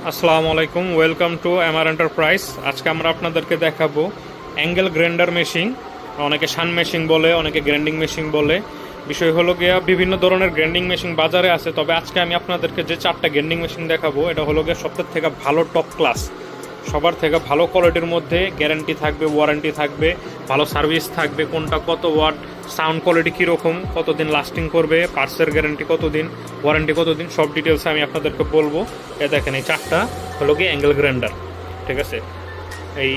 আসসালামু আলাইকুম, welcome to MR enterprise. আজকে আমরা আপনাদেরকে দেখাবো অ্যাঙ্গেল গ্রাইন্ডার মেশিন। অনেকে শান মেশিন বলে, অনেকে গ্রাইন্ডিং মেশিন বলে। বিষয় হলো গিয়া বিভিন্ন ধরনের গ্রাইন্ডিং মেশিন বাজারে আছে, তবে আজকে আমি আপনাদেরকে যে 4টা গ্রাইন্ডিং মেশিন দেখাবো এটা হলো গিয়া সবথেকে থেকে ভালো টপ ক্লাস, সবার থেকে ভালো কোয়ালিটির মধ্যে। গ্যারান্টি থাকবে, ওয়ারেন্টি থাকবে, ভালো সার্ভিস থাকবে, কোনটা কত ওয়াট, সাউন্ড কোয়ালিটি কীরকম, কতদিন লাস্টিং করবে, পার্টসের গ্যারান্টি কতদিন, ওয়ারেন্টি কতদিন, সব ডিটেলস আমি আপনাদেরকে বলবো। এ দেখেন, এই 4টা হলো গিয়ে অ্যাঙ্গেল গ্রাইন্ডার, ঠিক আছে। এই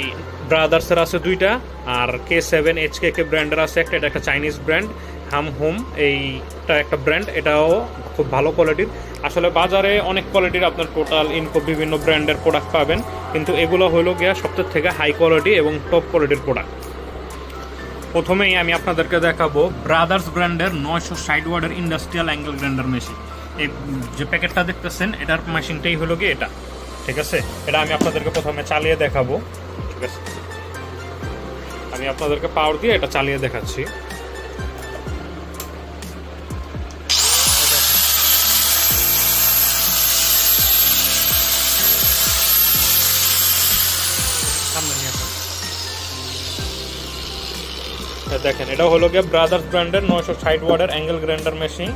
ব্রাদার্সের আছে 2টা, আর K7 HKK ব্র্যান্ডের আছে একটা, এটা একটা চাইনিজ ব্র্যান্ড। হাম হোম এইটা একটা ব্র্যান্ড, এটাও খুব ভালো কোয়ালিটির। আসলে বাজারে অনেক কোয়ালিটির আপনার টোটাল ইনকো বিভিন্ন ব্র্যান্ডের প্রোডাক্ট পাবেন, কিন্তু এগুলো হলো গিয়া সবথেকে থেকে হাই কোয়ালিটি এবং টপ কোয়ালিটির প্রোডাক্ট। প্রথমেই আমি আপনাদেরকে দেখাবো ব্রাদার্স ব্র্যান্ডের 960 ওয়াটের ইন্ডাস্ট্রিয়াল অ্যাঙ্গেল গ্রাইন্ডার মেশিন। এই যে প্যাকেটটা দেখতেছেন, এটার মেশিনটাই হলো গিয়ে এটা, ঠিক আছে। এটা আমি আপনাদেরকে প্রথমে চালিয়ে দেখাবো, ঠিক আছে। আমি আপনাদেরকে পাওয়ার দিয়ে এটা চালিয়ে দেখাচ্ছি। দেখেন, এটা হলো গিয়ে ব্রাদার্স ব্র্যান্ডের 960 ওয়াটের অ্যাঙ্গেল গ্রাইন্ডার মেশিন।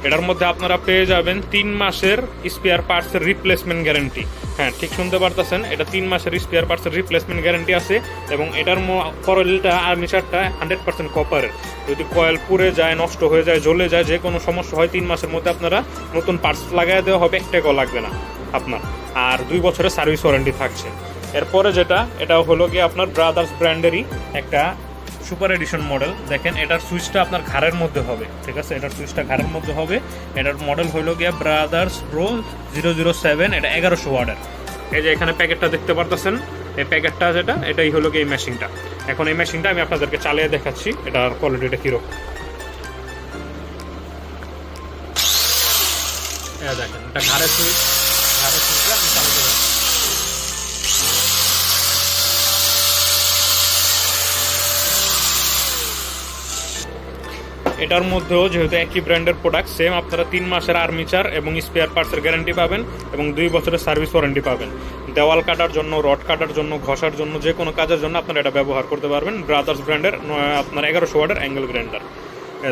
এটার মধ্যে আপনারা পেয়ে যাবেন 3 মাসের স্পেয়ার পার্টসের রিপ্লেসমেন্ট গ্যারান্টি। হ্যাঁ, ঠিক শুনতে পারতেছেন, এটা 3 মাসের স্পেয়ার পার্টসের রিপ্লেসমেন্ট গ্যারান্টি আছে। এবং এটার কয়েলটা আর্মিচারটা 100% কপারের। যদি কয়েল পুড়ে যায়, নষ্ট হয়ে যায়, জ্বলে যায়, যে কোনো সমস্যা হয়, 3 মাসের মধ্যে আপনারা নতুন পার্টস লাগাই দেওয়া হবে, 1 টাকাও লাগবে না আপনার। আর 2 বছরের সার্ভিস ওয়ারেন্টি থাকছে। এরপরে যেটা, এটা হলো গিয়ে আপনার ব্রাদার্স ব্র্যান্ডেরই একটা সুপার এডিশন মডেল। দেখেন, এটার সুইচটা আপনার ঘাড়ের মধ্যে হবে, ঠিক আছে। এটার সুইচটা ঘাড়ের মধ্যে হবে। এটার মডেল হইল গিয়া ব্রাদার্স প্রো 007, এটা 1100 ওয়াটের। এই যে এখানে প্যাকেটটা দেখতে পারতেছেন, এই প্যাকেটটা যেটা, এটাই হলো গিয়ে এই মেশিনটা। এখন এই মেশিনটা আমি আপনাদেরকে চালিয়ে দেখাচ্ছি, এটার কোয়ালিটিটা কীরকম। দেখেন, এটা ঘাড়ের সুইচ, ঘাড়ের সুইচটা আমি চালাতে পারছি। এটার মধ্যেও যেহেতু একই ব্র্যান্ডের প্রোডাক্ট, সেম আপনারা 3 মাসের আর্মিচার এবং স্পেয়ার পার্টসের গ্যারান্টি পাবেন এবং 2 বছরের সার্ভিস ওয়ারেন্টি পাবেন। দেওয়াল কাটার জন্য, রড কাটার জন্য, ঘষার জন্য, যে কোনো কাজের জন্য আপনারা এটা ব্যবহার করতে পারবেন। ব্রাদার্স ব্র্যান্ডের আপনার 1100 ওয়াটের অ্যাঙ্গেল গ্রাইন্ডার।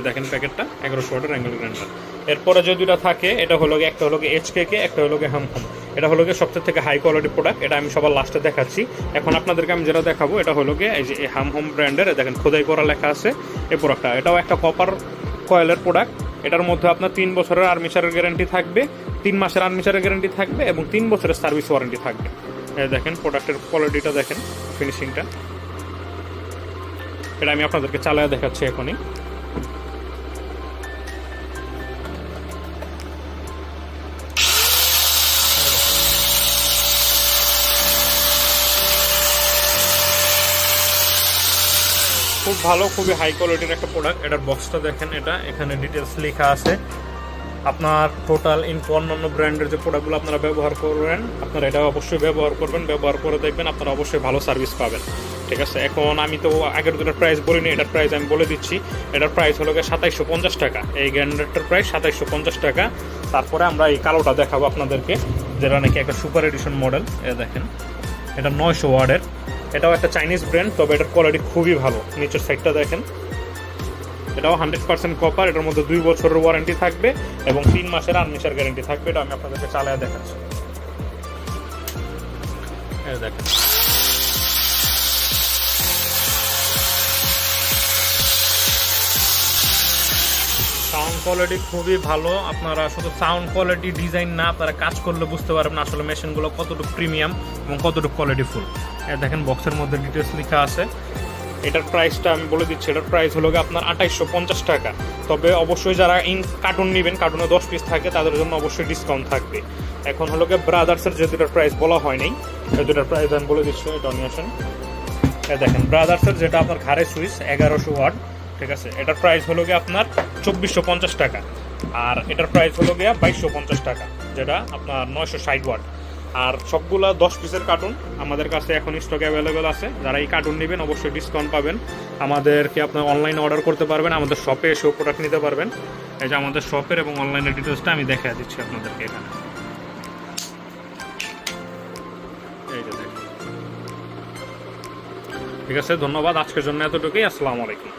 দেখেন প্যাকেটটা, 1100 ওয়াটের অ্যাঙ্গেল গ্রাইন্ডার। এরপরে যে 2টা থাকে, এটা হলো গিয়ে, একটা হলো গিয়ে HKK, একটা হলো গিয়ে হাম হোম। এটা হলো গিয়ে সবচেয়ে থেকে হাই কোয়ালিটি প্রোডাক্ট, এটা আমি সবার লাস্টে দেখাচ্ছি। এখন আপনাদেরকে আমি যেটা দেখাবো, এটা হলো গিয়ে এই যে হাম হোম ব্র্যান্ডের, দেখেন খোদাই করা লেখা আছে এই প্রোডাক্টটা। এটাও একটা কপার কয়েলের প্রোডাক্ট। এটার মধ্যে আপনার 3 বছরের আর্মিচারের গ্যারান্টি থাকবে, 3 মাসের আর্মিচারের গ্যারান্টি থাকবে এবং 3 বছরের সার্ভিস ওয়ারেন্টি থাকবে। দেখেন প্রোডাক্টের কোয়ালিটিটা, দেখেন ফিনিশিংটা। এটা আমি আপনাদেরকে চালিয়ে দেখাচ্ছি এখনই। খুব ভালো, খুবই হাই কোয়ালিটির একটা প্রোডাক্ট। এটার বক্সটা দেখেন, এটা এখানে ডিটেলস লেখা আছে। আপনার টোটাল ইনফো অন্যান্য ব্র্যান্ডের যে প্রোডাক্টগুলো আপনারা ব্যবহার করবেন, আপনারা এটা অবশ্যই ব্যবহার করবেন। ব্যবহার করে দেখবেন, আপনারা অবশ্যই ভালো সার্ভিস পাবেন, ঠিক আছে। এখন আমি তো আগের 2টার প্রাইস বলিনি, এটার প্রাইস আমি বলে দিচ্ছি। এটার প্রাইস হলো 2750 টাকা। এই গ্রাইন্ডারটার প্রাইস 2750 টাকা। তারপরে আমরা এই কালোটা দেখাবো আপনাদেরকে, যেটা নাকি একটা সুপার এডিশন মডেল। দেখেন, এটা 900 ওয়াটের, এটাও একটা চাইনিজ ব্র্যান্ড, তবে এটার কোয়ালিটি খুবই ভালো। নিচের সাইডটা দেখেন, এটাও 100% কপার। এটার মধ্যে 2 বছরের ওয়ারেন্টি থাকবে এবং 3 মাসের আর্মিচার গ্যারান্টি থাকবে। এটা আমি আপনাদেরকে চালিয়ে দেখাচ্ছি। দেখেন, সাউন্ড কোয়ালিটি খুবই ভালো। আপনারা শুধু সাউন্ড কোয়ালিটি, ডিজাইন না, আপনারা কাজ করলে বুঝতে পারবেন আসলে মেশিনগুলো কতটুকু প্রিমিয়াম এবং কতটুকু কোয়ালিটিফুল। দেখেন বক্সের মধ্যে ডিটেলস লেখা আছে। এটার প্রাইসটা আমি বলে দিচ্ছি, এটার প্রাইস হলো আপনার 2850 টাকা। তবে অবশ্যই যারা কার্টুন নেবেন, কার্টুনে 10 পিস থাকে, তাদের জন্য অবশ্যই ডিসকাউন্ট থাকবে। এখন হলো গিয়ে ব্রাদার্সের যে 2টার প্রাইস বলা হয়নি, এই 2টার প্রাইস আমি বলে দিচ্ছি। এটা নিয়ে আসেন। দেখেন, ব্রাদার্সের যেটা আপনার ঘাড়ে সুইচ 1100 ওয়াট, ঠিক আছে। এটার প্রাইস হলো গিয়ে আপনার 2450 টাকা। আর এটার প্রাইস হলো গিয়ে 2250 টাকা, যেটা আপনার 960 ওয়াট। আর সবগুলা 10 পিসের কার্টুন আমাদের কাছে এখন স্টক অ্যাভেলেবেল আছে। যারা এই কার্টুন নেবেন অবশ্যই ডিসকাউন্ট পাবেন। আমাদেরকে আপনার অনলাইনে অর্ডার করতে পারবেন, আমাদের শপে এসেও প্রোডাক্ট নিতে পারবেন। এই যে আমাদের শপের এবং অনলাইনের ডিটেলসটা আমি দেখাই দিচ্ছি আপনাদেরকে এখানে। এই যে দেখেন। ঠিক আছে, ধন্যবাদ। আজকের জন্য এতটুকুই। আসসালামু আলাইকুম।